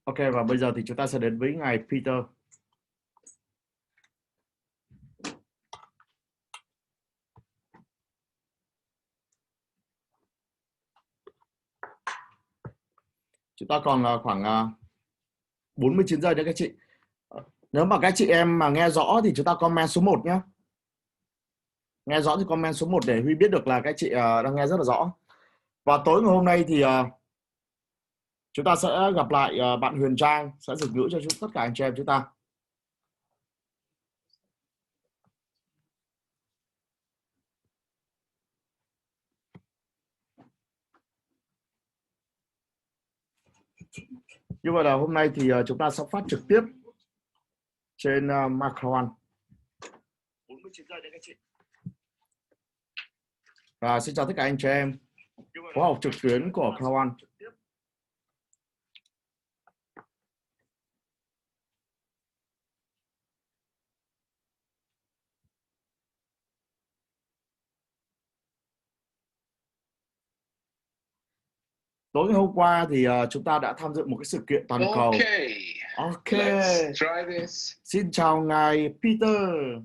Ok, và bây giờ thì chúng ta sẽ đến với ngài Peter. Chúng ta còn khoảng 49 giây nữa các chị. Nếu mà các chị em mà nghe rõ thì chúng ta comment số 1 nhé. Nghe rõ thì comment số 1 để Huy biết được là các chị đang nghe rất là rõ. Và tối ngày hôm nay thì chúng ta sẽ gặp lại bạn Huyền Trang sẽ dịch ngữ cho tất cả anh chị em chúng ta. Như vậy là hôm nay thì chúng ta sẽ phát trực tiếp trên Macron. 49 giây đấy các chị. Và xin chào tất cả anh chị em. Khóa học trực tuyến của CROWD1. Tối ngày hôm qua thì chúng ta đã tham dự một cái sự kiện toàn cầu. Ok. Let's try this. Xin chào ngài Peter.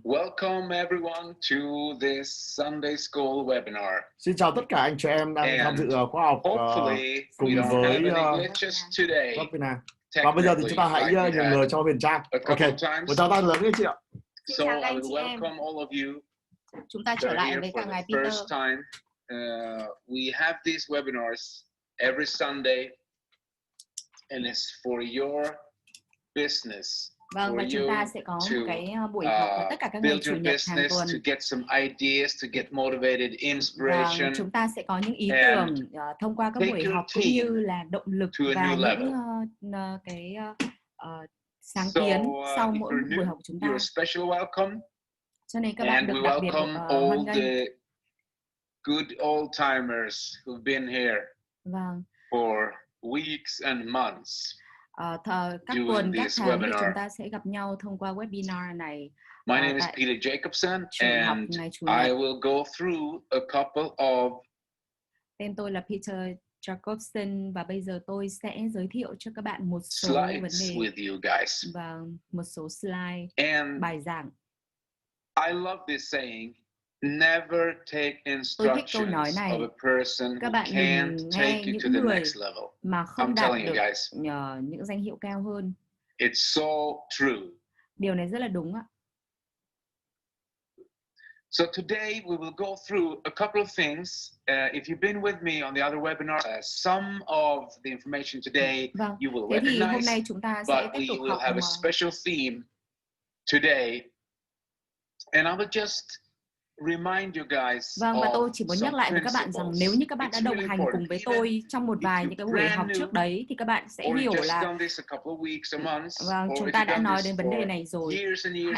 Welcome everyone to this Sunday School webinar. Xin chào tất cả anh chị em đang tham dự khóa học cùng với webinar. Và bây giờ thì chúng ta hãy nhường người cho Huyền Trang. Ok. Một chào tay lớn các chị ạ. So I will welcome all of you. Chúng ta trở lại với cả ngài Peter. First time, we have these webinars every Sunday, and it's for your business. Vâng, và chúng ta sẽ có một cái buổi học vào tất cả các ngày chủ nhật hàng tuần. To get some ideas, to get motivated, inspiration. Và chúng ta sẽ có những ý tưởng thông qua các buổi học cũng như là động lực và những cái sáng kiến sau mỗi buổi học của chúng ta. Cho nên các bạn được đặc biệt hoan nghênh. Good old timers who've been here for weeks and months. Các tuần, các tháng thì chúng ta sẽ gặp nhau thông qua webinar này. My name is Peter Jacobson and I will go through a couple of. Tên tôi là Peter Jacobson và bây giờ tôi sẽ giới thiệu cho các bạn một số vấn đề with you guys. Và một số slide bài giảng. I love this saying. Never take instructions of a person who can't take you to the next level. Mà không đạt được những danh hiệu cao hơn. It's so true. Điều này rất là đúng ạ. So today we will go through a couple of things. If you've been with me on the other webinars, some of the information today you will recognize, hôm nay chúng ta but sẽ tiếp tục we will have a special theme today. And I will just remind you guys. Vâng, và tôi chỉ muốn nhắc lại với các bạn rằng nếu như các bạn đã đồng hành cùng với tôi trong một vài những cái buổi học trước đấy thì các bạn sẽ hiểu là vâng, chúng ta đã nói đến vấn đề này rồi.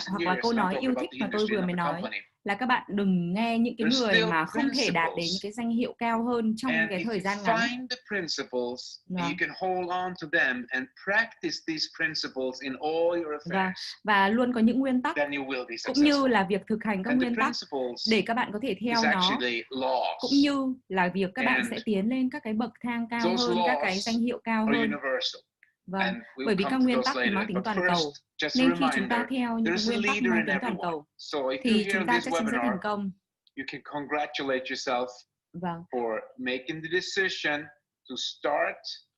Hoặc là câu nói yêu thích mà tôi vừa mới nói là các bạn đừng nghe những cái người mà không thể đạt đến những cái danh hiệu cao hơn trong cái thời gian ngắn. Và luôn có những nguyên tắc cũng như là việc thực hành các nguyên tắc để các bạn có thể theo nó, cũng như là việc các bạn sẽ tiến lên các cái bậc thang cao hơn, các cái danh hiệu cao hơn. Vâng, bởi vì các nguyên tắc thì mang tính toàn cầu, nên khi chúng ta theo những nguyên tắc mang tính toàn cầu thì chúng ta chắc chắn sẽ thành công. Vâng.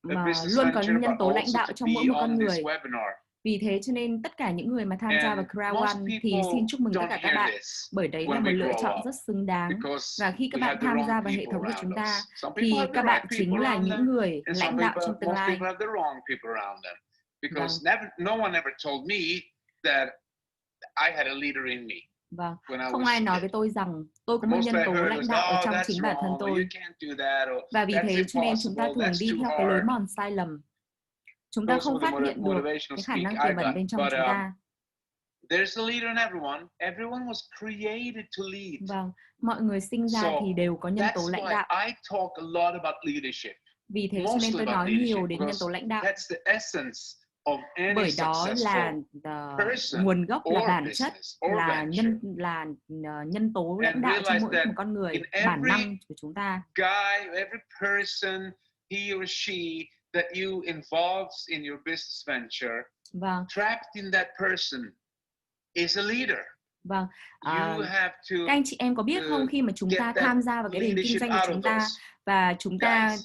Mà luôn có những nhân tố lãnh đạo trong mỗi một con người. Vì thế cho nên tất cả những người mà tham gia vào CROWD1 thì xin chúc mừng tất cả các bạn, bởi đấy là một lựa chọn rất xứng đáng. Và khi các bạn tham gia vào hệ thống của chúng ta thì các bạn chính là những người lãnh đạo trong tương lai. Vâng, không ai nói với tôi rằng tôi có một nhân tố lãnh đạo ở trong chính bản thân tôi. Và vì thế cho nên chúng ta thường đi theo cái lối mòn sai lầm. Chúng ta không phát hiện được cái khả năng tiềm ẩn bên trong chúng ta. Vâng, mọi người sinh ra thì đều có nhân tố lãnh đạo. Vì thế cho nên tôi nói nhiều đến nhân tố lãnh đạo. Bởi đó là nguồn gốc, là bản chất, là nhân tố lãnh đạo trong mỗi một con người, bản năng của chúng ta. that you involved in your business venture, Vâng. trapped in that person is a leader. Vâng. You have to Các anh chị em có biết không, khi mà chúng ta tham gia vào cái nền kinh doanh của chúng ta và chúng ta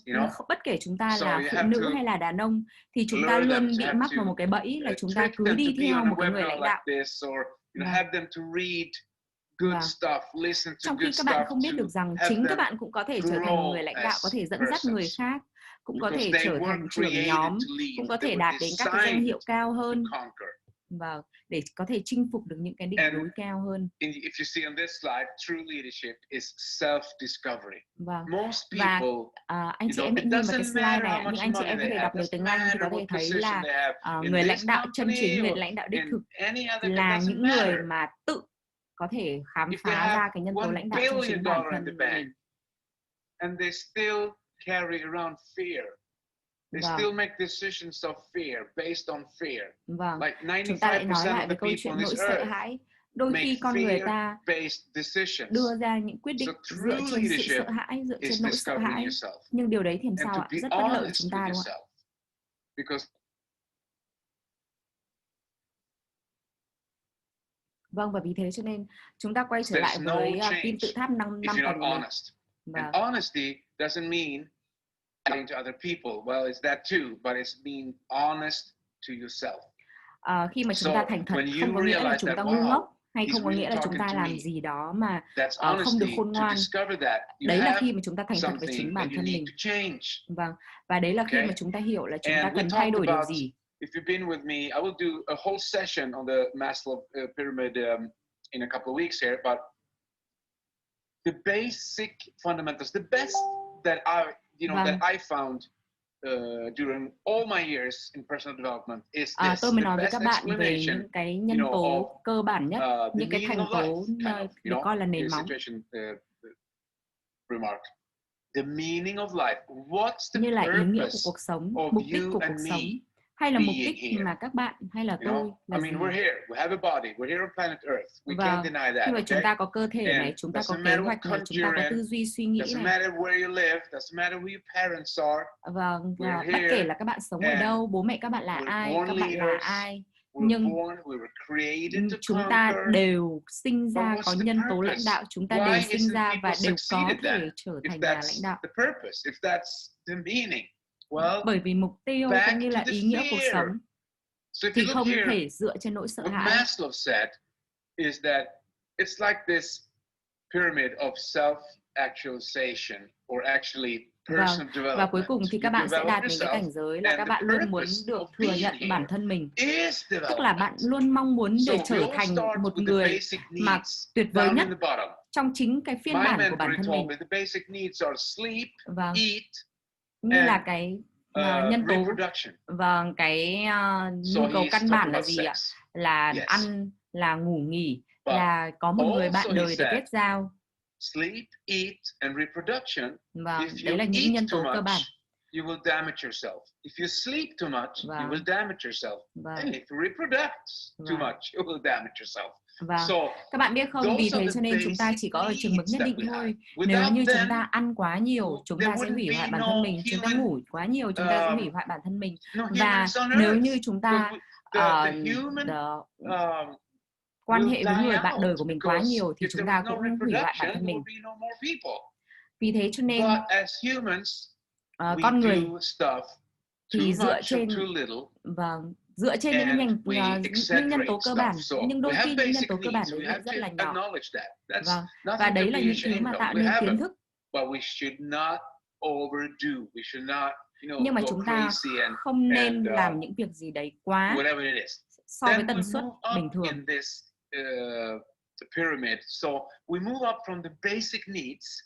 bất kể chúng ta là phụ nữ hay là đàn ông thì chúng ta luôn bị mắc vào một cái bẫy là chúng ta cứ đi theo một cái người lãnh đạo. Trong khi các bạn không biết được rằng chính các bạn cũng có thể trở thành một người lãnh đạo, có thể dẫn dắt người khác, cũng có thể trở thành trưởng nhóm, cũng có thể đạt đến các cái danh hiệu cao hơn. Và để có thể chinh phục được những cái đỉnh núi cao hơn. Và anh chị em hãy nhìn vào cái slide này, nhưng anh chị em có thể đọc nhiều tiếng Anh thì có thể thấy là người lãnh đạo chân chính, người lãnh đạo đích thực là những người mà tự có thể khám phá ra cái nhân tố lãnh đạo trong chính bản thân mình. They still make decisions of fear, based on fear. Vâng. Chúng ta lại nói lại về câu chuyện nỗi sợ hãi. Đôi khi con người ta đưa ra những quyết định dựa trên sự sợ hãi, dựa trên nỗi sợ hãi. Nhưng điều đấy thì làm sao ạ? Rất bất lợi chúng ta đúng không ạ? Vâng, và vì thế cho nên chúng ta quay trở lại với kim tự tháp 5 tầng của mình. And honesty doesn't mean lying to other people. Well, it's that too, but it's being honest to yourself. Khi mà chúng ta thành thật không có nghĩa là chúng ta ngu ngốc, hay không có nghĩa là chúng ta làm gì đó mà không được khôn ngoan. Đấy là khi mà chúng ta thành thật với chính bản thân mình. Vâng, và đấy là khi mà chúng ta hiểu là chúng ta cần thay đổi điều gì. If you've been with me, I will do a whole session on the Maslow pyramid in a couple of weeks here, but the basic fundamentals, the best that I found during all my years in personal development is this. Tôi mới nói với các bạn về những cái nhân tố cơ bản nhất, những cái thành tố được coi là nền móng. The meaning of life. What's the như là ý nghĩa của purpose cuộc sống, of mục đích you của and cuộc me sống, hay là mục being đích here? mà các bạn hay là You know, tôi là I mean, gì? we're here. We have a body. We're here on planet Earth. We can't deny that. Khi mà chúng Okay? ta có cơ thể này, And chúng ta có doesn't kế matter hoạch what này, country chúng ta you're có in, tư duy suy nghĩ doesn't này. matter where you live. Doesn't matter who your parents are. Và We're bất kể here là các bạn sống ở đâu, bố mẹ các bạn là we're ai, born các bạn là leaders. ai, We nhưng were created to chúng ta conquer. đều sinh ra But có what's the nhân tố lãnh purpose? đạo, chúng ta Why đều sinh isn't ra people và đều có succeeded thể then? trở If thành nhà lãnh that's đạo. the purpose, if that's the meaning, well, Bởi vì mục tiêu back cũng như to là the ý nghĩa cuộc fear. sống So if thì you look không here, thể dựa trên nỗi sợ what hãi. Maslow said is that it's like this pyramid of self-actualization, or actually personal development. Và cuối cùng thì các You bạn sẽ develop đạt đến cái yourself, cảnh giới là and các the bạn luôn muốn purpose được of thừa being nhận here bản thân mình. is Tức là bạn development. luôn mong muốn So để we trở all thành start một with the người basic mà needs tuyệt vời down nhất in the bottom. trong chính cái phiên My bản của mentor bản thân told mình. me the basic needs are sleep, Vâng. eat, Như là and cái nhân tố reproduction. và cái nhu cầu căn bản là gì ạ? Là ăn, là ngủ nghỉ, là có một người bạn đời để kết giao. Sleep, eat, and reproduction. Và If đấy là you những eat nhân too tố cơ much, bản. you will damage yourself. If you sleep too much, you will damage yourself. And if you reproduce too much, you will damage yourself. Và các bạn biết không, vì thế cho nên chúng ta chỉ có ở chừng mực nhất định thôi. Nếu như chúng ta ăn quá nhiều, chúng ta sẽ hủy hoại bản thân mình. Chúng ta ngủ quá nhiều, chúng ta sẽ hủy hoại bản thân mình. Và nếu như chúng ta quan hệ với người bạn đời của mình quá nhiều thì chúng ta cũng hủy hoại bản thân mình. Vì thế cho nên con người thì dựa trên dựa trên những nhân tố cơ bản, nhưng đôi khi những nhân tố cơ bản đấy lại rất là nhỏ. Và đấy là những thứ mà tạo nên kiến thức. Nhưng mà chúng ta không nên làm những việc gì đấy quá so với tần suất bình thường. So we move up from the basic needs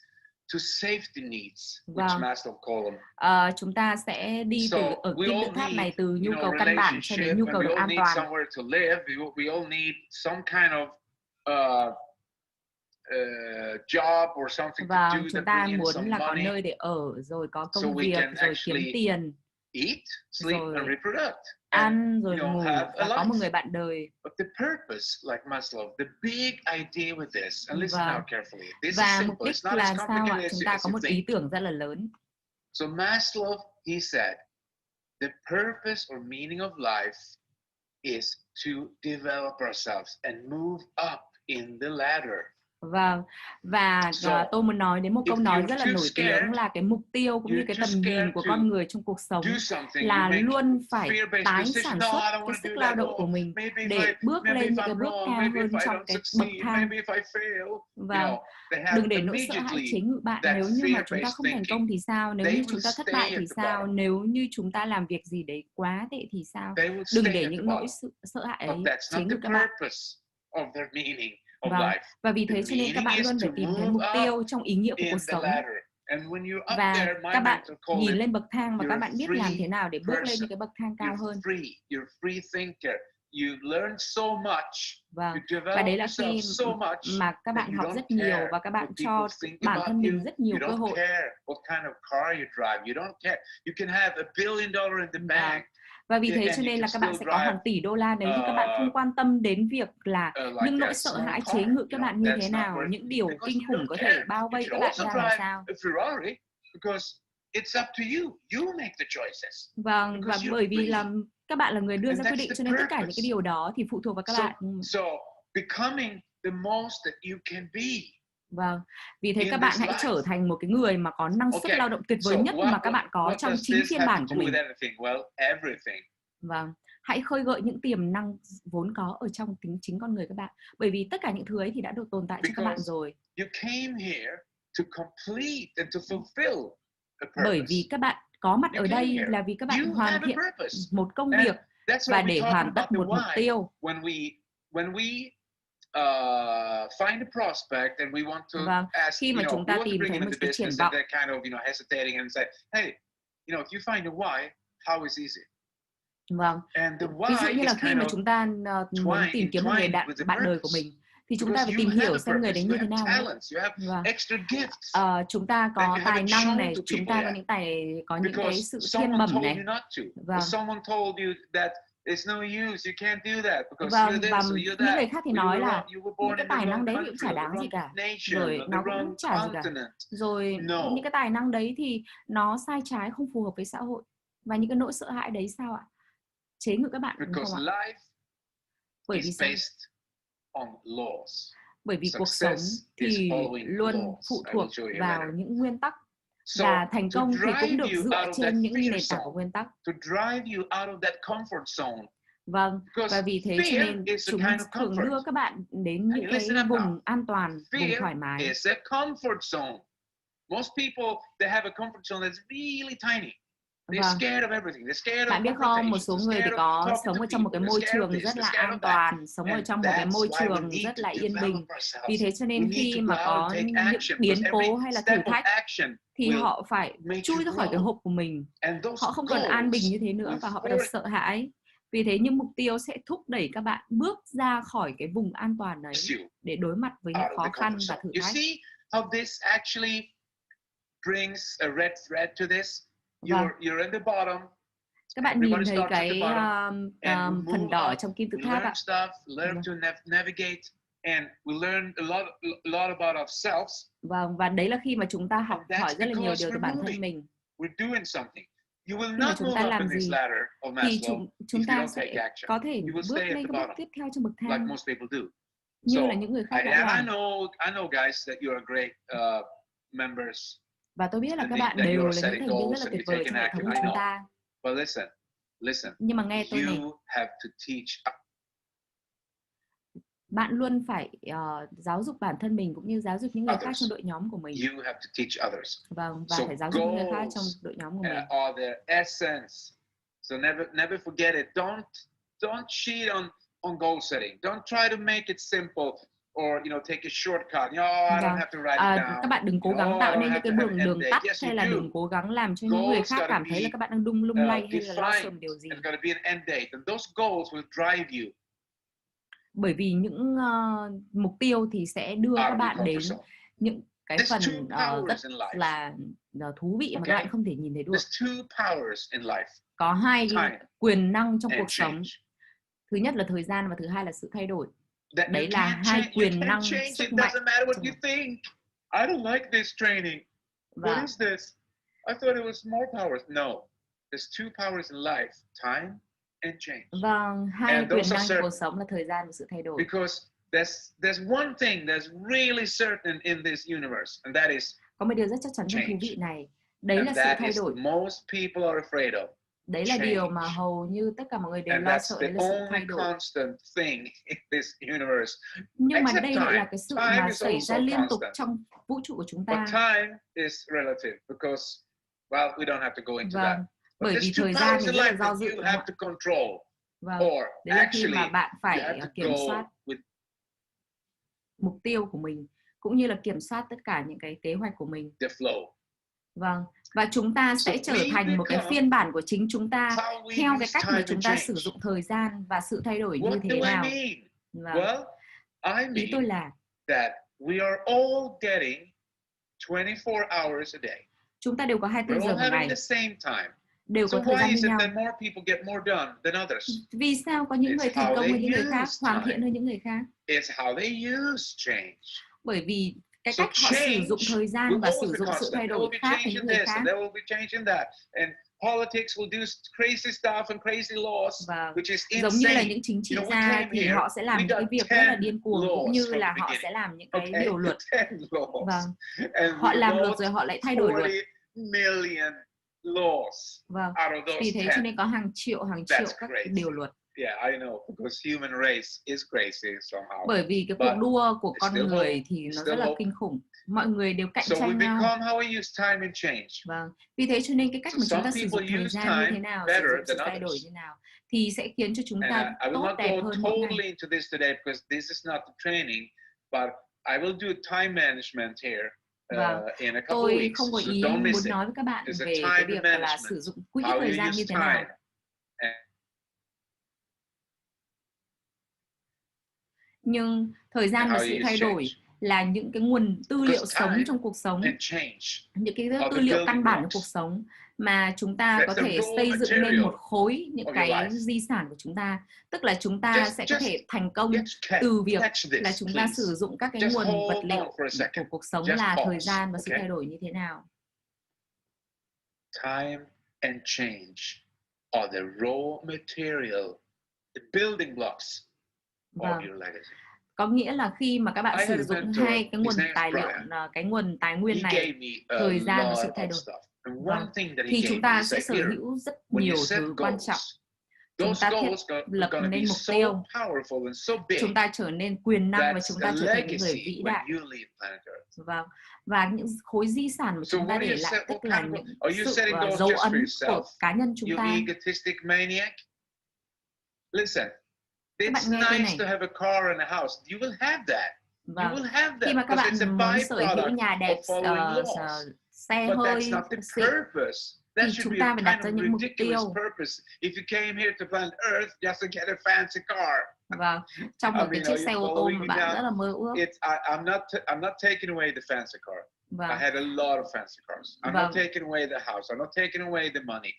to safety needs, which Maslow called them. Chúng ta sẽ đi từ ở kim tự tháp này từ nhu cầu căn bản cho đến nhu cầu được an toàn. We all need some kind of job or something to do chúng that ta bring in muốn some là có money. nơi để ở, rồi có So công we việc, can rồi kiếm tiền, eat, sleep, and reproduce. ăn, rồi ngủ và có một người bạn đời. But the purpose, like Maslow, the big idea with this, and listen now carefully. This is Và simple. mục đích It's not là as sao ạ? complicated Chúng as ta you có một ý think. tưởng rất là lớn. So Maslow, he said, the purpose or meaning of life is to develop ourselves and move up in the ladder. Vâng, và tôi muốn nói đến một câu nói rất là nổi tiếng là cái mục tiêu cũng như cái tầm nhìn của con người trong cuộc sống là luôn phải tái sản xuất cái sức lao động của mình để bước lên những cái bước cao hơn trong cái bậc thang. Và đừng để nỗi sợ hãi chế ngự bạn. Nếu như mà chúng ta không thành công thì sao? Nếu như chúng ta thất bại thì sao? Nếu như chúng ta làm việc gì đấy quá tệ thì sao? Đừng để những nỗi sợ hại ấy chế ngự các bạn. Và vì thế cho nên các bạn luôn phải tìm thấy mục tiêu trong ý nghĩa của cuộc sống. Và các bạn nhìn lên bậc thang và các bạn biết làm thế nào để bước lên những cái bậc thang cao hơn. Vâng, và đấy là khi mà các bạn học rất nhiều và các bạn cho bản thân mình rất nhiều cơ hội. Và vì thế cho nên là các bạn sẽ có hàng tỷ đô la nếu như các bạn không quan tâm đến việc là những nỗi sợ hãi chế ngự các bạn như thế nào, những điều kinh khủng có thể bao vây các bạn ra làm sao. Vâng, và bởi vì là các bạn là người đưa ra quyết định cho nên tất cả những cái điều đó thì phụ thuộc vào các bạn. Vâng, vì thế các bạn hãy trở thành một cái người mà có năng suất lao động tuyệt vời nhất mà các bạn có trong chính phiên bản của mình. Vâng, hãy khơi gợi những tiềm năng vốn có ở trong chính con người các bạn. Bởi vì tất cả những thứ ấy thì đã được tồn tại cho các bạn rồi. Bởi vì các bạn có mặt ở đây là vì các bạn hoàn thiện một công việc và để hoàn tất một mục tiêu. Find a prospect and we want to ask, khi mà chúng ta tìm thấy một cái triển vọng, kind of, hesitating and say, hey, if you find a why, how is it? Vâng. Ví dụ như là khi mà chúng ta muốn tìm kiếm một người bạn đời của mình thì chúng ta phải tìm hiểu xem người đấy như thế nào. Chúng ta có tài năng này, chúng ta có những cái sự thiên bẩm này. Vâng. Và những người khác thì nói là những cái tài năng đấy thì cũng chả đáng gì cả, rồi nó cũng chả gì cả, rồi những cái tài năng đấy thì nó sai trái, không phù hợp với xã hội. Và những cái nỗi sợ hãi đấy sao ạ? Chế ngự các bạn đúng không ạ? Bởi vì sao? Bởi vì cuộc sống thì luôn phụ thuộc vào những nguyên tắc. Và thành công thì cũng được dựa trên những nền tảng của nguyên tắc. Vâng, và vì thế cho nên chúng thường đưa các bạn đến những cái vùng an toàn, vùng thoải mái. Vâng. Bạn biết không, một số người thì có sống ở trong một cái môi trường rất là an toàn, sống ở trong một cái môi trường rất là yên bình. Vì thế cho nên khi mà có những biến cố hay là thử thách thì họ phải chui ra khỏi cái hộp của mình. Họ không còn an bình như thế nữa và họ bắt đầu sợ hãi. Vì thế những mục tiêu sẽ thúc đẩy các bạn bước ra khỏi cái vùng an toàn đấy để đối mặt với những khó khăn và thử thách. Vâng. Các bạn nhìn thấy cái phần đỏ trong kim tự tháp ạ. Vâng, và đấy là khi mà chúng ta học hỏi rất là nhiều điều từ bản thân mình. Khi mà chúng ta làm gì thì chúng ta sẽ có thể bước lên cái bước tiếp theo trong bậc thang như là những người khác đã làm. Và tôi biết là các bạn đều là những thành viên rất là tuyệt vời trong hệ thống của chúng ta. Nhưng mà nghe tôi này, bạn luôn phải giáo dục bản thân mình cũng như giáo dục những người khác trong đội nhóm của mình. Vâng, và phải giáo dục những người khác trong đội nhóm của mình. So never forget it. Don't cheat on goal setting. Don't try to make it simple or take a shortcut. I don't have to write it down. Các bạn đừng cố gắng tạo nên những cái đường tắt hay là đừng cố gắng làm cho những người khác cảm thấy là các bạn đang lung lay hay là lo sợ điều gì. It's got to be an end date, and those goals will drive you. Bởi vì những mục tiêu thì sẽ đưa các bạn đến những cái phần rất là thú vị mà các bạn không thể nhìn thấy được. Có hai quyền năng trong cuộc sống. Thứ nhất là thời gian và thứ hai là sự thay đổi. Đấy là hai quyền năng sức mạnh. I don't like this training. What is this? I thought it was more powers. No. there's two powers in life, time and change. Vâng, hai quyền năng của cuộc sống là thời gian và sự thay đổi. Because there's one thing that's really certain in this universe, and that is có một điều rất chắc chắn trong thú vị này, đấy là sự thay đổi. Most people are afraid of. Đấy là điều mà hầu như tất cả mọi người đều lo sợ, đấy là sự thay đổi. Nhưng mà đây lại là cái sự mà xảy ra liên tục trong vũ trụ của chúng ta. Vâng, bởi vì thời gian thì rất là do dự. Vâng, đấy là khi mà bạn phải kiểm soát mục tiêu của mình, cũng như là kiểm soát tất cả những cái kế hoạch của mình. Vâng, và chúng ta sẽ trở thành một cái phiên bản của chính chúng ta theo cái cách mà chúng ta sử dụng thời gian và sự thay đổi như thế nào. Vâng. Ý tôi là chúng ta đều có 24 giờ một ngày, đều có thời gian như nhau. Vì sao có những người thành công hơn những người khác, hoàn thiện hơn những người khác? Bởi vì cái cách họ sử dụng thời gian và sử dụng sự thay đổi khác với những người khác. Và giống như là những chính trị gia thì họ sẽ làm những cái việc rất là điên cuồng, cũng như là họ sẽ làm những cái điều luật. Vâng, họ làm luật rồi họ lại thay đổi luật. Vâng, vì thế cho nên có hàng triệu các điều luật. Yeah, I know, because human race is crazy somehow. Bởi vì cái cuộc đua của con người thì nó rất là kinh khủng. Mọi người đều cạnh tranh nhau. Vâng, vì thế cho nên cái cách mà chúng ta sử dụng thời gian như thế nào, sử dụng sự thay đổi như nào thì sẽ khiến cho chúng ta tốt đẹp hơn mỗi ngày. Vâng, tôi không có ý muốn nói với các bạn về cái việc là sử dụng quỹ thời gian như thế nào. Nhưng thời gian và sự thay đổi là những cái nguồn tư liệu sống trong cuộc sống, những cái tư liệu căn bản trong cuộc sống mà chúng ta có thể xây dựng lên một khối những cái di sản của chúng ta. Tức là chúng ta sẽ có thể thành công từ việc là chúng ta sử dụng các cái nguồn vật liệu của cuộc sống là thời gian và sự thay đổi như thế nào. Time and change are the raw material, the building blocks. Vâng. Có nghĩa là khi mà các bạn sử dụng hai cái nguồn tài liệu, cái nguồn tài nguyên này, thời gian và sự thay đổi, vâng, thì chúng ta sẽ sở hữu rất nhiều thứ quan trọng. Chúng ta thiết lập nên mục tiêu, chúng ta trở nên quyền năng và chúng ta trở thành những người vĩ đại. Vâng. Và những khối di sản mà chúng ta để lại, tức là những sự dấu ấn của cá nhân chúng ta. Các bạn nghe cái này. Vâng. Khi mà các bạn muốn sở hữu nhà đẹp, xe hơi xịn, thì chúng ta phải đặt ra những mục tiêu. Vâng, trong một cái chiếc xe ô tô mà bạn rất là mơ ước. I'm not taking away the fancy car. Vâng. I had a lot of fancy cars. I'm not taking away the house. I'm not taking away the money.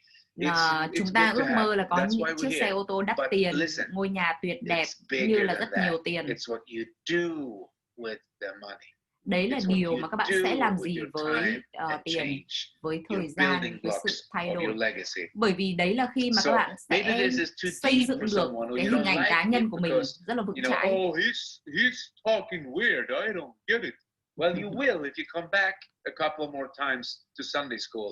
Chúng ta ước mơ là có những chiếc xe ô tô đắt tiền, ngôi nhà tuyệt đẹp, như là rất nhiều tiền. Đấy là điều mà các bạn sẽ làm gì với tiền, với thời gian, với sự thay đổi. Bởi vì đấy là khi mà các bạn sẽ xây dựng được cái hình ảnh cá nhân của mình rất là vững chãi. Well, you will if you come back a couple more times to Sunday school.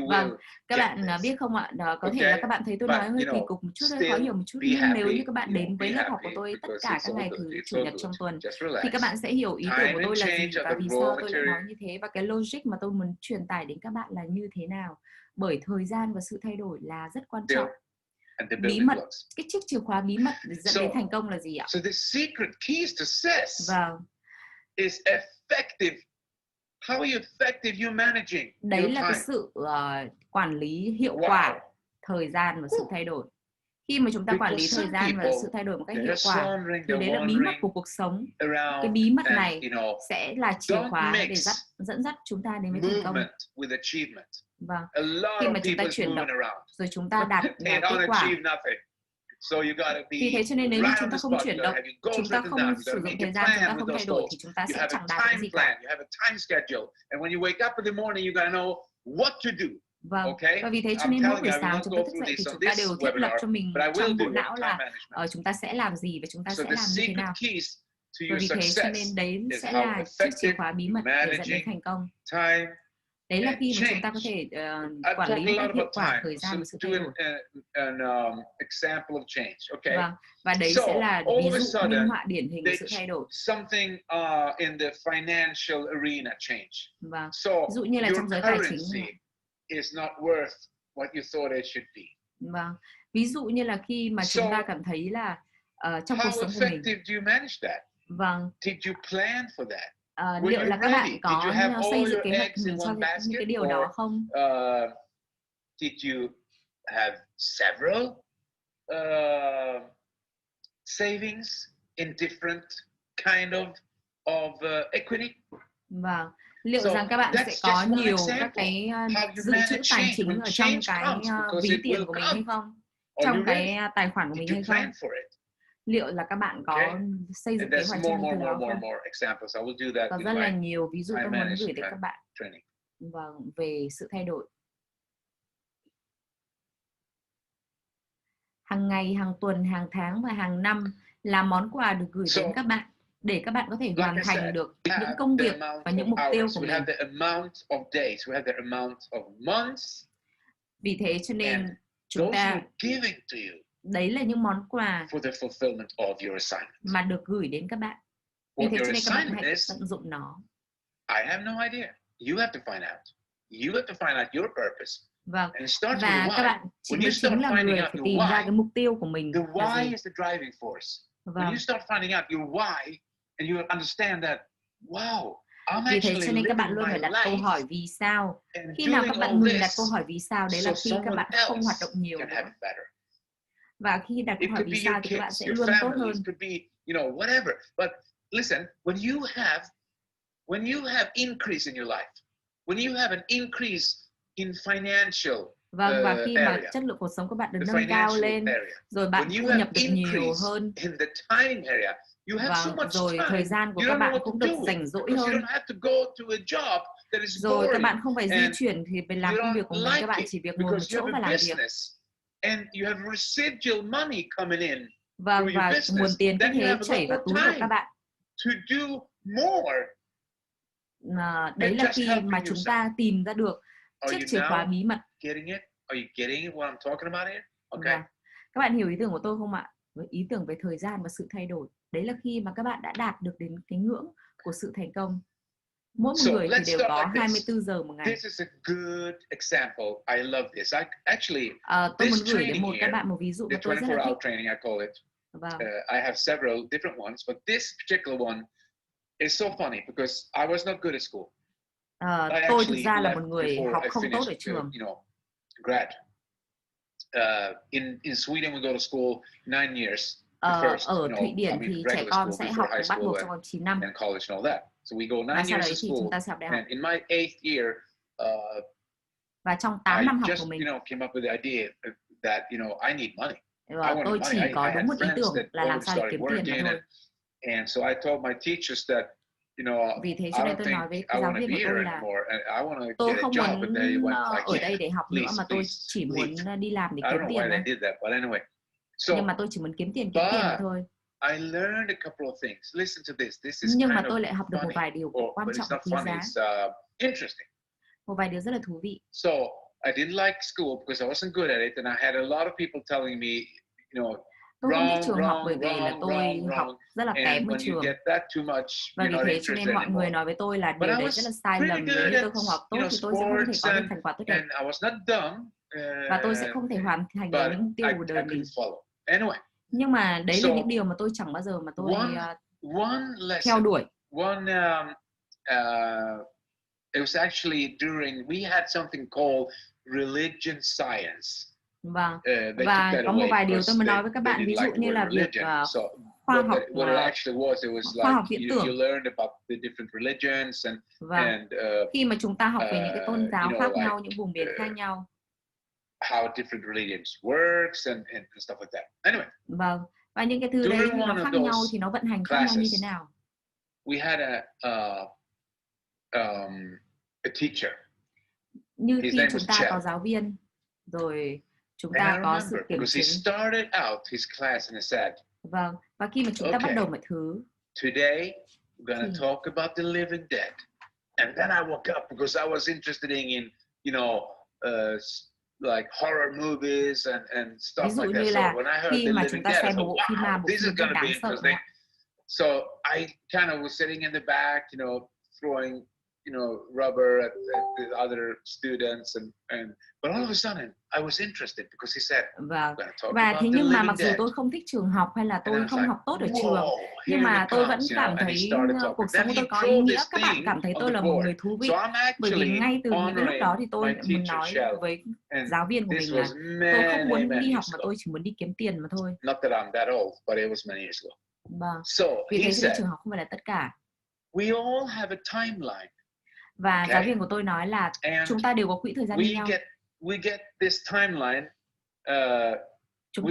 Vâng, các bạn biết không ạ, có thể là các bạn thấy tôi nói hơi kỳ cục một chút, hơi khó hiểu một chút, nhưng nếu như các bạn đến với lớp học của tôi tất cả các ngày chủ nhật trong tuần thì các bạn sẽ hiểu ý tưởng của tôi là gì và vì sao tôi lại nói như thế, và cái logic mà tôi muốn truyền tải đến các bạn là như thế nào. Bởi thời gian và sự thay đổi là rất quan trọng. Bí mật, cái chiếc chìa khóa bí mật dẫn đến thành công là gì ạ? Vâng. Is effective. How are you effective you managing? Đấy là cái sự quản lý hiệu quả thời gian và sự thay đổi. Khi mà chúng ta quản lý thời gian và sự thay đổi một cách hiệu quả thì đấy là bí mật của cuộc sống. Cái bí mật này sẽ là chìa khóa để dẫn dắt chúng ta đến với thành công. Vâng. Khi mà chúng ta chuyển động rồi chúng ta đạt kết quả. Vì thế cho nên nếu như chúng ta không chuyển động, chúng ta không sử dụng thời gian, chúng ta không thay đổi thì chúng ta sẽ chẳng đạt được gì cả. Vâng, Okay? và vì thế cho I'm nên mỗi telling buổi you, I will sáng not chúng go ta thức through dậy this thì on chúng ta this đều thiết lập webinar, cho mình but I will trong do bộ on não time là management. chúng ta sẽ làm gì và chúng ta So sẽ the làm như thế secret nào. keys to Và your vì thế cho nên success đấy is sẽ how là chiếc chìa effective khóa bí you're mật để dẫn đến managing thành công. time Đấy là and khi mà chúng ta có change. thể I've quản talked lý a một lot cách hiệu about quả time. thời gian So và sự do thay đổi. an example of change. Okay. Vâng, và đấy So sẽ là all ví of a dụ minh sudden, họa điển hình của sự thay đổi. something in the financial arena change. Vâng, So ví dụ như là your trong giới tài chính. currency is not worth what you thought it should be. Vâng, ví dụ như là khi mà chúng ta cảm thấy là trong cuộc sống của mình. How effective do you manage that? Vâng. Did you plan for that? Liệu là các bạn có xây dựng kế hoạch cho những cái điều đó không? Did you have several savings in different kind of equity? Vâng. Liệu rằng các bạn sẽ có nhiều các cái dự trữ tài chính ở trong cái ví tiền của mình hay không? Trong cái tài khoản của mình hay không? Liệu là các bạn có xây dựng kế hoạch cho những thứ đó không? Có rất là nhiều ví dụ tôi muốn gửi đến các bạn. Vâng, về sự thay đổi. Hàng ngày, hàng tuần, hàng tháng và hàng năm là món quà được gửi đến các bạn để các bạn có thể hoàn thành được những công việc và những mục tiêu của mình. Vì thế cho nên chúng ta đấy là những món quà mà được gửi đến các bạn. Vì thế cho nên các bạn hãy tận dụng nó. I have no idea. You have to find out. You have to find out your purpose. Vâng. Và các bạn chính là người phải tìm ra cái mục tiêu của mình. The why is the driving force. Vâng. When you start finding out your why and you understand that, wow, vì thế cho nên các bạn luôn phải đặt câu hỏi vì sao. Khi nào các bạn ngừng đặt câu hỏi vì sao, đấy là khi các bạn không hoạt động nhiều nữa. Và khi đặt câu hỏi vì sao thì các bạn sẽ luôn tốt hơn. Whatever. But listen, when you have increase in your life, when you have an increase in financial Vâng, và khi mà chất lượng cuộc sống của bạn được nâng cao lên, rồi bạn thu nhập được nhiều hơn, vâng, rồi thời gian của các bạn cũng được rảnh rỗi hơn, rồi các bạn không phải di chuyển thì phải làm công việc của mình, các bạn chỉ việc ngồi một chỗ và làm việc. Vâng, và nguồn tiền cứ thế chảy vào túi của các bạn. Đấy là khi mà chúng ta tìm ra được chiếc chìa khóa bí mật. Vâng. Các bạn hiểu ý tưởng của tôi không ạ? Với ý tưởng về thời gian và sự thay đổi. Đấy là khi mà các bạn đã đạt được đến cái ngưỡng của sự thành công. Mỗi một người thì đều có 24 giờ một ngày. Tôi muốn gửi đến các bạn một ví dụ mà tôi rất là thích. Vâng. I have several different ones, but this particular one is so funny because I was not good at school. Tôi thực ra là một người học không tốt ở trường. Grad. In Sweden we go to school 9 years. Ở Thụy Điển thì trẻ con sẽ học bắt buộc trong vòng 9 năm. So we go 9 years to to school. Chúng ta sẽ học đại học. And in my 8th year, và trong 8 năm học của mình, I just came up with the idea that I need money. Tôi chỉ có đúng một ý tưởng là làm sao để kiếm tiền mà thôi. And so I told my teachers that vì thế cho nên tôi nói với giáo viên của tôi là tôi không muốn ở đây để học nữa mà tôi chỉ muốn đi làm để kiếm tiền thôi. Nhưng mà tôi chỉ muốn kiếm tiền mà thôi. Nhưng mà tôi lại học được một vài điều quan trọng và quý giá. Một vài điều rất là thú vị. So I didn't like school because I wasn't good at it, and I had a lot of people telling me, tôi không thích trường học bởi vì là tôi học rất là kém ở trường. Và vì thế cho nên mọi người nói với tôi là điều đấy rất là sai lầm. Nếu như tôi không học tốt thì tôi sẽ không thể có được thành quả tốt đẹp. Và tôi sẽ không thể hoàn thành được những mục tiêu của đời mình. Nhưng mà đấy là những điều mà tôi chẳng bao giờ mà tôi theo đuổi. It was actually we had something called religion science. Vâng. Và có một vài điều tôi muốn nói với các bạn, ví dụ như là việc khoa học viễn tưởng. Vâng. Khi mà chúng ta học về những cái tôn giáo khác nhau, những vùng miền khác nhau. How different religions works and stuff like that. Anyway. Vâng. Và những cái thứ đấy nó khác nhau thì nó vận hành khác nhau như thế nào? We had a teacher. Như khi chúng ta có giáo viên, rồi chúng ta có sự kiểm chứng. Vâng, và khi mà chúng ta bắt đầu mọi thứ. Today we're going to talk about the living dead. And then I woke up because I was interested in like horror movies and stuff ví dụ like that. như So là when I heard khi the mà living chúng ta dead, I xem một thought, bộ phim ma, wow, bộ this is phim going to đáng be sợ. interesting. So I kind of was sitting in the back, throwing rubber at the other students but all of a sudden I was interested because he said, và thế nhưng mà mặc dù tôi không thích trường học hay là tôi không học tốt ở trường, nhưng mà tôi vẫn cảm thấy cuộc sống của tôi có ý nghĩa. Các bạn cảm thấy tôi là một người thú vị, bởi vì ngay từ những cái lúc đó thì tôi muốn nói với giáo viên của mình là tôi không muốn đi học mà tôi chỉ muốn đi kiếm tiền mà thôi. Vì thế cho nên trường học không phải là tất cả. Và giáo viên của tôi nói là chúng ta đều có quỹ thời gian như nhau. Chúng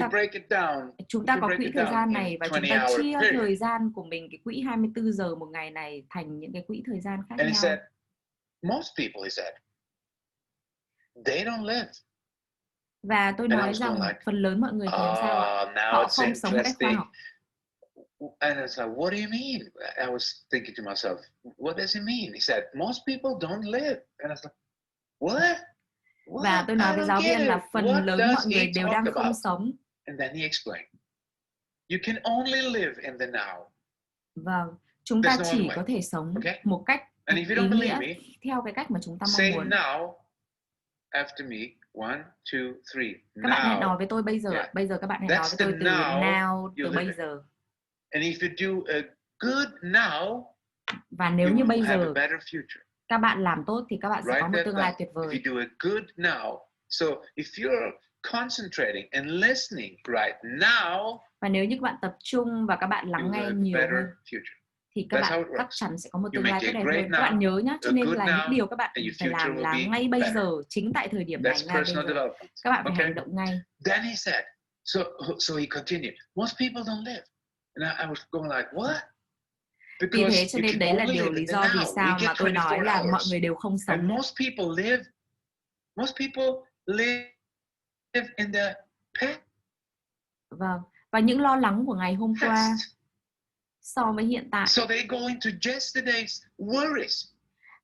ta có quỹ thời gian này và chúng ta chia thời gian của mình, cái quỹ 24 giờ một ngày này thành những cái quỹ thời gian khác nhau. Và tôi nói rằng phần lớn mọi người thì làm sao ạ? Họ không sống một cách khoa học. And I was like, what do you mean? I was thinking to myself, what does it mean? He said, most people don't live. And I was like, what? Và tôi nói với giáo viên là phần lớn mọi người đều đang không sống. And then he explained, you can only live in the now. Vâng, chúng ta chỉ có thể sống một cách ý nghĩa theo cái cách mà chúng ta mong muốn. Now after me, 1, 2, 3. Các bạn hãy nói với tôi bây giờ. Bây giờ các bạn hãy nói với tôi từ now, từ bây giờ. And if you do a good now, và nếu như bây giờ các bạn làm tốt thì các bạn sẽ có một tương lai tuyệt vời. If you do a good now, so if you're concentrating and listening right now, và nếu như các bạn tập trung và các bạn lắng nghe nhiều hơn, thì các bạn chắc chắn sẽ có một tương lai tốt đẹp hơn. Các bạn nhớ nhé, cho nên là những điều các bạn phải làm là ngay bây giờ, chính tại thời điểm này, ngay bây giờ. Các bạn phải hành động ngay. Then he said, so he continued, most people don't live. And I was going like, what? Vì thế cho nên đấy là lý do vì sao mà tôi nói là mọi người đều không sống. And most people live in the past. Vâng, và những lo lắng của ngày hôm qua so với hiện tại. So they go into yesterday's worries.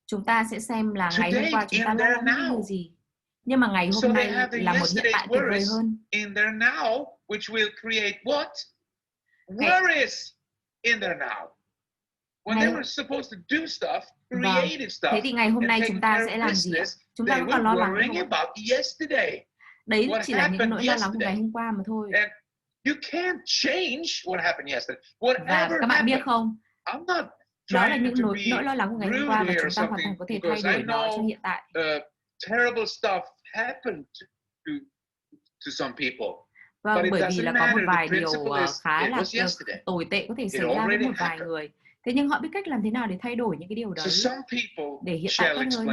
Chúng ta sẽ xem là ngày hôm qua chúng ta lo lắng những điều gì. Nhưng mà ngày hôm nay là một hiện tại tuyệt vời hơn. In their now, which will create what? Worries in their now. When they were supposed to do stuff, creative stuff. Thế thì ngày hôm nay chúng ta sẽ làm gì? Chúng ta còn lo lắng không? Đấy chỉ là những nỗi lo lắng của ngày hôm qua mà thôi. You can't change what happened yesterday. Và các bạn biết không? Đó là những nỗi lo lắng của ngày hôm qua và chúng ta hoàn toàn có thể thay đổi nó cho hiện tại. Terrible stuff happened to some people. Vâng, bởi vì là có một vài điều khá là tồi tệ có thể xảy ra với một vài người. Thế nhưng họ biết cách làm thế nào để thay đổi những cái điều đấy để hiện tại tốt hơn.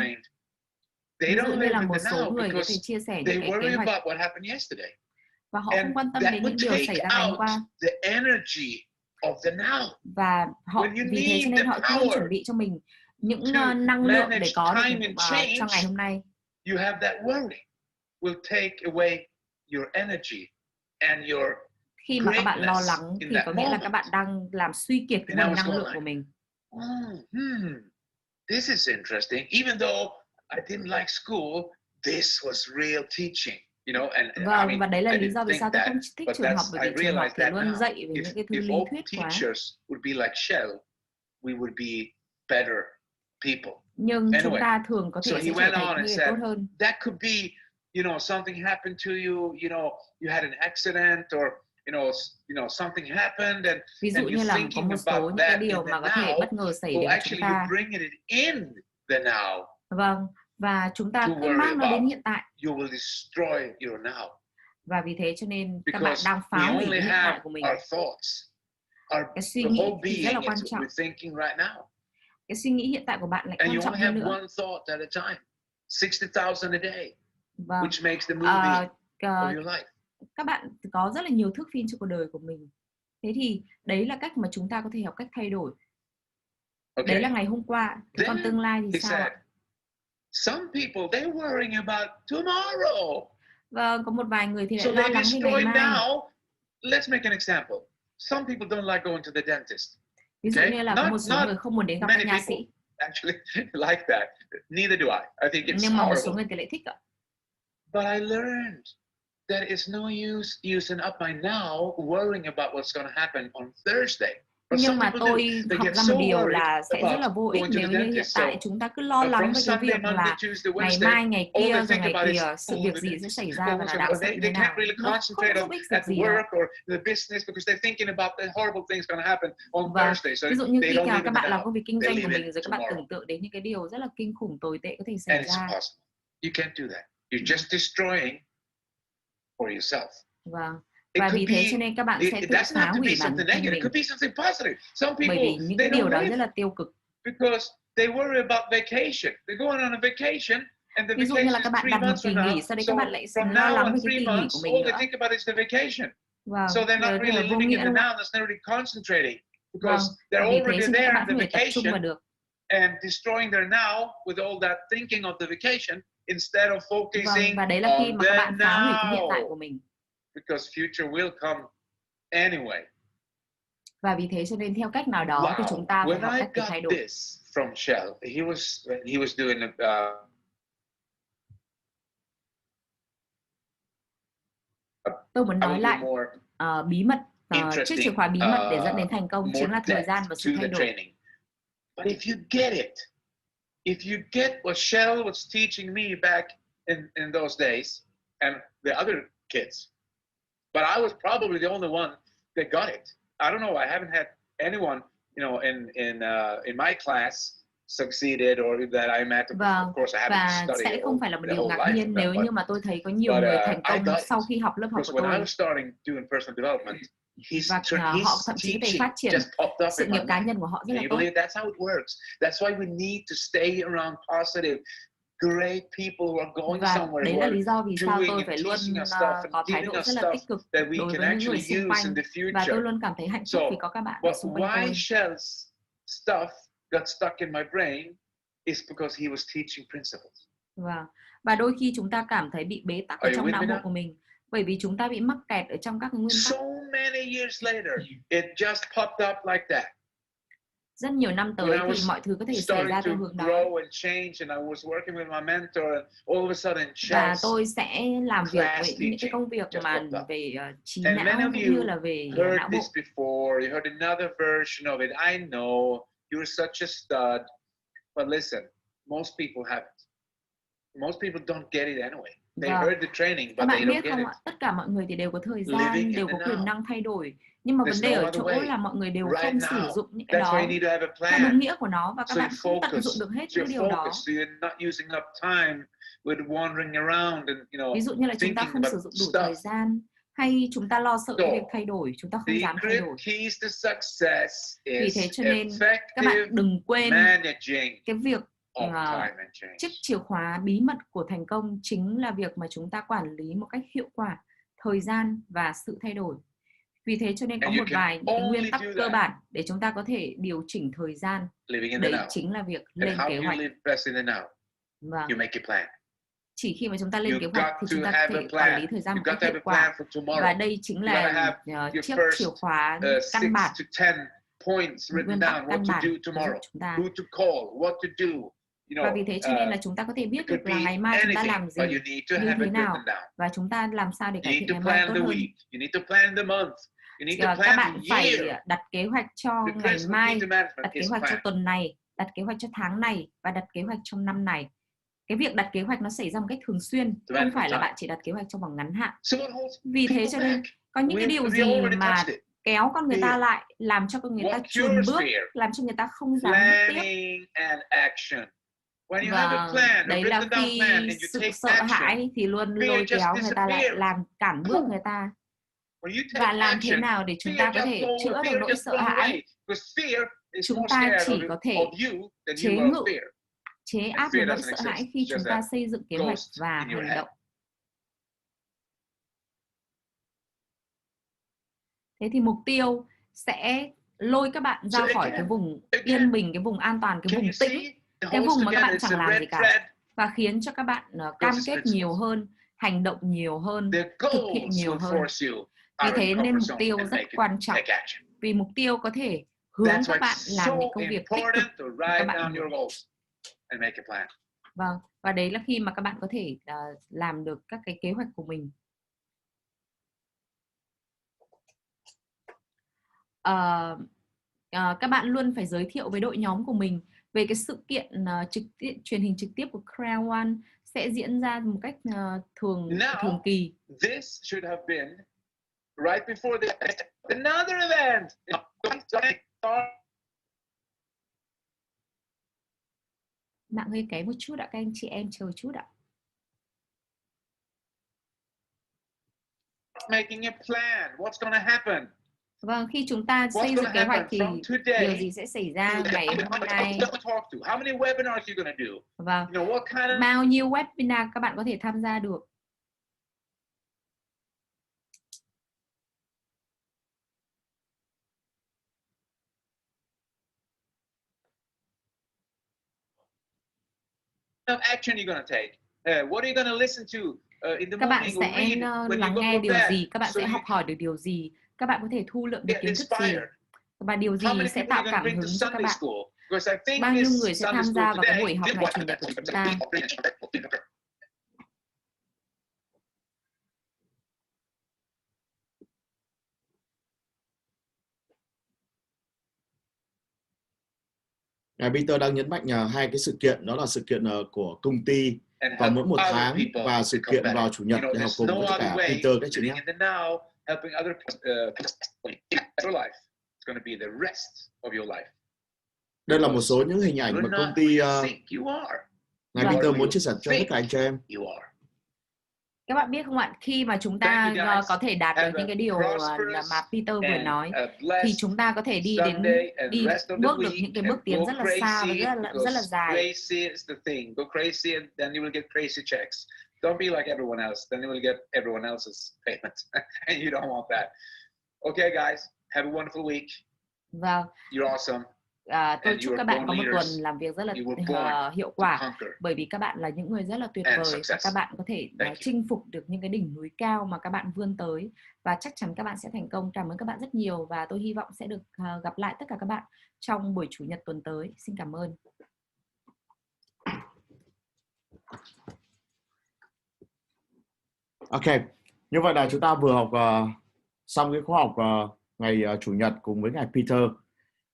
Ví dụ như là một số người có thể chia sẻ những cái kế hoạch và họ không quan tâm đến những điều xảy ra ngày hôm qua. Và họ vì thế cho nên họ luôn chuẩn bị cho mình những năng lượng để có được cho ngày hôm nay. Khi mà các bạn lo lắng thì có nghĩa là các bạn đang làm suy kiệt cái nguồn năng lượng của mình. This is interesting. Even though I didn't like school, this was real teaching. Vâng, và đấy là lý do vì sao tôi không thích trường học, bởi vì trường học thì luôn dạy về những cái thứ lý thuyết quá. Nhưng chúng ta thường có thể sẽ trở thành người tốt hơn. Something happened to you, you had an accident or something happened and ví dụ như là có một số những cái điều mà có thể bất ngờ xảy đến chúng ta. Vâng, và chúng ta cứ mang nó đến hiện tại. Và vì thế cho nên các bạn đang phá hủy hiện tại của mình. Cái suy nghĩ thì rất là quan trọng. Cái suy nghĩ hiện tại của bạn lại quan trọng hơn nữa. Vâng. Các bạn có rất là nhiều thước phim cho cuộc đời của mình. Thế thì đấy là cách mà chúng ta có thể học cách thay đổi. Đấy là ngày hôm qua. Thế còn tương lai thì sao ạ? Some people they're worrying about tomorrow. Và có một vài người thì So lại lo they lắng về destroy ngày mai. now. Let's make an example. Some people don't like going to the dentist. Ví dụ như là có một số người không muốn đến gặp các nha sĩ. Actually like that. Neither do I think it's Nhưng mà một số horrible. người thì lại thích ạ. But I learned that it's no use using up my now worrying about what's going to happen on Thursday. Nhưng mà tôi học ra một điều là sẽ rất là vô ích nếu như hiện tại chúng ta cứ lo lắng về cái việc là ngày mai, ngày kia, rồi ngày kia sự việc gì sẽ xảy ra và là đáng sợ như thế nào. Nó không giúp ích được gì đâu. Và ví dụ như khi các bạn làm công việc kinh doanh của mình rồi các bạn tưởng tượng đến những cái điều rất là kinh khủng tồi tệ có thể xảy ra. You can't do that. You're just destroying for yourself. Vâng. Và vì thế cho nên các bạn sẽ tự phá hủy bản thân mình. Bởi vì những cái điều đó rất là tiêu cực. Ví dụ như là các bạn đặt một kỳ nghỉ, sau đấy các bạn lại lo lắng về cái kỳ nghỉ của mình nữa. Vâng, đây là vô nghĩa luôn. Vâng, và vì thế cho nên các bạn không thể tập trung vào được. Vâng, và đấy là khi mà các bạn phá hủy cái hiện tại của mình. Because future will come anyway. Và vì thế cho nên theo cách nào đó thì chúng ta phải học cách để thay đổi. From Shell, he was doing tôi muốn nói lại bí mật, chiếc chìa khóa bí mật để dẫn đến thành công chính là thời gian và sự thay đổi. But if you get it, if you get what Shell was teaching me back in those days and the other kids, but I was probably the only one that got it. I don't know. I haven't had anyone, in my class succeeded or that I met. Of course, I haven't studied. Và sẽ không phải là một điều ngạc nhiên nếu như mà tôi thấy có nhiều người thành công sau khi học lớp học của tôi. When I was starting doing personal development, và họ thậm chí có thể phát triển sự nghiệp cá nhân của họ rất là tốt. That's how it works. That's why we need to stay around positive, great people who are going somewhere. Đấy là lý do vì sao tôi phải luôn có thái độ rất là tích cực đối với những người xung quanh, và tôi luôn cảm thấy hạnh phúc vì có các bạn ở xung quanh tôi. Why Shell's stuff got stuck in my brain is because he was teaching principles. Và đôi khi chúng ta cảm thấy bị bế tắc ở trong não bộ của mình bởi vì chúng ta bị mắc kẹt ở trong các cái nguyên tắc. So many years later, it just popped up like that. Rất nhiều năm tới thì mọi thứ có thể xảy ra theo hướng đó. Và tôi sẽ làm việc với những cái công việc mà về trí não cũng như là về não bộ. Các bạn biết không ạ? Tất cả mọi người thì đều có thời gian, đều có quyền năng thay đổi. Nhưng mà vấn đề ở chỗ là mọi người đều không sử dụng những cái đó theo đúng nghĩa của nó, và các bạn không tận dụng được hết những điều đó. Ví dụ như là chúng ta không sử dụng đủ thời gian, hay chúng ta lo sợ cái việc thay đổi, chúng ta không dám thay đổi. Vì thế cho nên các bạn đừng quên cái việc chiếc chìa khóa bí mật của thành công chính là việc mà chúng ta quản lý một cách hiệu quả thời gian và sự thay đổi. Vì thế cho nên có một vài những cái nguyên tắc cơ bản để chúng ta có thể điều chỉnh thời gian. Đấy chính là việc lên kế hoạch. Vâng. Chỉ khi mà chúng ta lên kế hoạch thì chúng ta có thể quản lý thời gian một cách hiệu quả. Và đây chính là chiếc chìa khóa căn bản, nguyên tắc căn bản của chúng ta. Và vì thế cho nên là chúng ta có thể biết được là ngày mai chúng ta làm gì, như thế nào, và chúng ta làm sao để cải thiện ngày mai tốt hơn. Các bạn phải đặt kế hoạch cho ngày mai, đặt kế hoạch cho tuần này, đặt kế hoạch cho tháng này và đặt kế hoạch trong năm này. Cái việc đặt kế hoạch nó xảy ra một cách thường xuyên, không phải là bạn chỉ đặt kế hoạch trong vòng ngắn hạn. Vì thế cho nên có những cái điều gì mà kéo con người ta lại, làm cho con người ta chùn bước, làm cho người ta không dám bước tiếp. Và đấy là khi sự sợ hãi thì luôn lôi kéo người ta lại, làm cản bước người ta. Và làm thế nào để chúng ta có thể chữa được nỗi sợ hãi? Chúng ta chỉ có thể chế áp được nỗi sợ hãi khi chúng ta xây dựng kế hoạch và hành động. Thế thì mục tiêu sẽ lôi các bạn ra khỏi cái vùng yên bình, cái vùng an toàn, cái vùng tĩnh, cái vùng mà các bạn chẳng làm gì cả. và khiến cho các bạn cam kết nhiều hơn, hành động nhiều hơn, thực hiện nhiều hơn. Vì thế nên mục tiêu rất muốn trọng, vì mục tiêu có thể hướng các bạn làm những công việc tích cực mà các bạn muốn. Vâng, và đấy là khi mà các bạn có thể làm được các cái kế hoạch của mình. Các bạn luôn phải giới thiệu với đội nhóm của mình về cái sự kiện truyền hình trực tiếp của CROWD1 sẽ diễn ra một cách thường kỳ. This should have been right before another event. Mạng hơi kém một chút ạ, các anh chị em chờ chút ạ. Making a plan. What's going to happen? Vâng, khi chúng ta xây dựng kế hoạch thì điều gì sẽ xảy ra ngày hôm nay? How many webinars are you going to do? Vâng, bao nhiêu webinar các bạn có thể tham gia được? Action you're going to take? What are you going to listen to in the các bạn morning sẽ or read when lắng you nghe go điều to bed? gì, các bạn sẽ học hỏi được điều gì, các bạn có thể thu lượm được kiến thức gì, và điều gì sẽ tạo cảm hứng cho các bạn. Bao nhiêu người sẽ tham gia vào cái buổi học ngày Chủ nhật của chúng ta? Ngài Peter đang nhấn mạnh hai cái sự kiện, đó là sự kiện của công ty vào mỗi một tháng và sự kiện vào Chủ nhật để học cùng với tất cả Peter các chị nhé. Đây là một số những hình ảnh mà công ty ngài Peter muốn chia sẻ cho tất cả anh chị em. Các bạn biết không ạ, khi mà chúng ta có thể đạt được những cái điều mà Peter vừa nói thì chúng ta có thể đi bước được những cái bước tiến rất là xa và rất là dài. Don't be like everyone else, then you will get everyone else's payment and you don't want that. Okay guys, have a wonderful week. Vâng. You're awesome. Tôi chúc các bạn có một tuần làm việc rất là hiệu quả, bởi vì các bạn là những người rất là tuyệt vời và các bạn có thể chinh phục được những cái đỉnh núi cao mà các bạn vươn tới, và chắc chắn các bạn sẽ thành công. Cảm ơn các bạn rất nhiều và tôi hy vọng sẽ được gặp lại tất cả các bạn trong buổi Chủ nhật tuần tới. Xin cảm ơn. Ok, như vậy là chúng ta vừa học xong cái khóa học ngày Chủ nhật cùng với ngài Peter.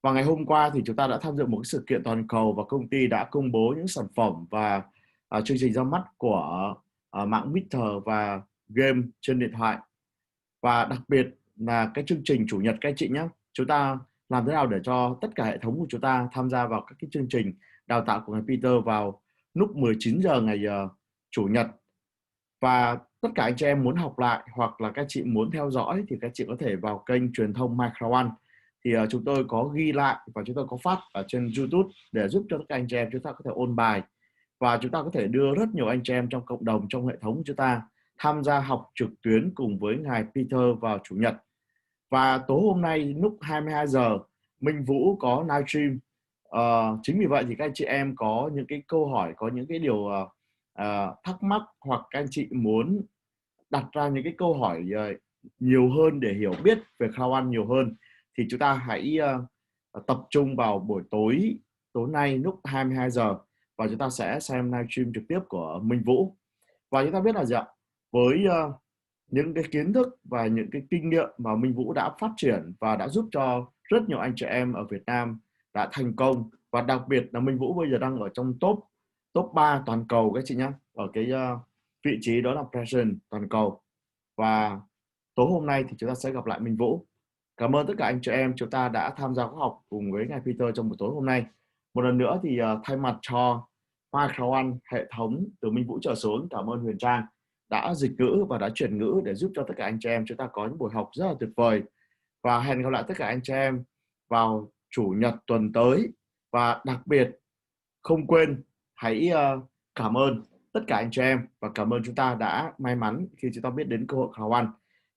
Và ngày hôm qua thì chúng ta đã tham dự một cái sự kiện toàn cầu và công ty đã công bố những sản phẩm và chương trình ra mắt của mạng Twitter và game trên điện thoại. Và đặc biệt là cái chương trình Chủ nhật các anh chị nhé. Chúng ta làm thế nào để cho tất cả hệ thống của chúng ta tham gia vào các cái chương trình đào tạo của ngài Peter vào lúc 19 giờ ngày Chủ nhật. Và tất cả anh chị em muốn học lại hoặc là các chị muốn theo dõi thì các chị có thể vào kênh truyền thông CROWD1. Thì chúng tôi có ghi lại và chúng tôi có phát ở trên YouTube để giúp cho tất cả anh chị em chúng ta có thể ôn bài, và chúng ta có thể đưa rất nhiều anh chị em trong cộng đồng, trong hệ thống của chúng ta tham gia học trực tuyến cùng với ngài Peter vào Chủ nhật. Và tối hôm nay lúc 22 giờ Minh Vũ có livestream. Chính vì vậy thì các anh chị em có những cái câu hỏi, có những cái điều thắc mắc, hoặc các anh chị muốn đặt ra những cái câu hỏi nhiều hơn để hiểu biết về CROWD1 nhiều hơn, thì chúng ta hãy tập trung vào buổi tối nay lúc 22 giờ và chúng ta sẽ xem livestream trực tiếp của Minh Vũ. Và chúng ta biết là gì ạ? Với những cái kiến thức và những cái kinh nghiệm mà Minh Vũ đã phát triển và đã giúp cho rất nhiều anh chị em ở Việt Nam đã thành công, và đặc biệt là Minh Vũ bây giờ đang ở trong top 3 toàn cầu các chị nhé, ở cái vị trí đó là President toàn cầu. Và tối hôm nay thì chúng ta sẽ gặp lại Minh Vũ. Cảm ơn tất cả anh chị em chúng ta đã tham gia khóa học cùng với ngài Peter trong buổi tối hôm nay. Một lần nữa thì thay mặt cho CROWD1 hệ thống từ Minh Vũ trở xuống, cảm ơn Huyền Trang đã dịch ngữ và đã chuyển ngữ để giúp cho tất cả anh chị em chúng ta có những buổi học rất là tuyệt vời. Và hẹn gặp lại tất cả anh chị em vào Chủ nhật tuần tới. Và đặc biệt không quên hãy cảm ơn tất cả anh chị em và cảm ơn chúng ta đã may mắn khi chúng ta biết đến cơ hội CROWD1.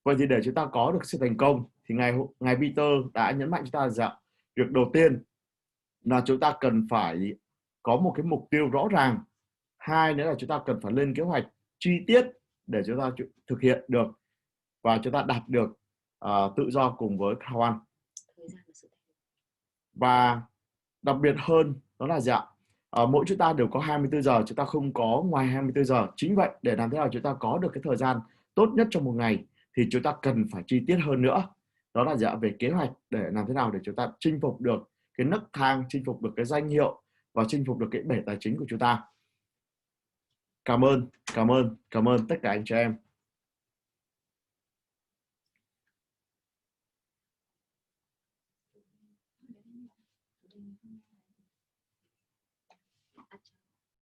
Vậy thì để chúng ta có được sự thành công thì ngài Peter đã nhấn mạnh chúng ta rằng việc đầu tiên là chúng ta cần phải có một cái mục tiêu rõ ràng Hai nữa là chúng ta cần phải lên kế hoạch chi tiết để chúng ta thực hiện được và chúng ta đạt được tự do cùng với CROWD1. Và đặc biệt hơn đó là gì ạ? Mỗi chúng ta đều có 24 giờ, chúng ta không có ngoài 24 giờ. Chính vậy, để làm thế nào chúng ta có được cái thời gian tốt nhất trong một ngày thì chúng ta cần phải chi tiết hơn nữa. Đó là gì ạ? Về kế hoạch để làm thế nào để chúng ta chinh phục được cái nấc thang, chinh phục được cái danh hiệu và chinh phục được cái bể tài chính của chúng ta. Cảm ơn tất cả anh chị em.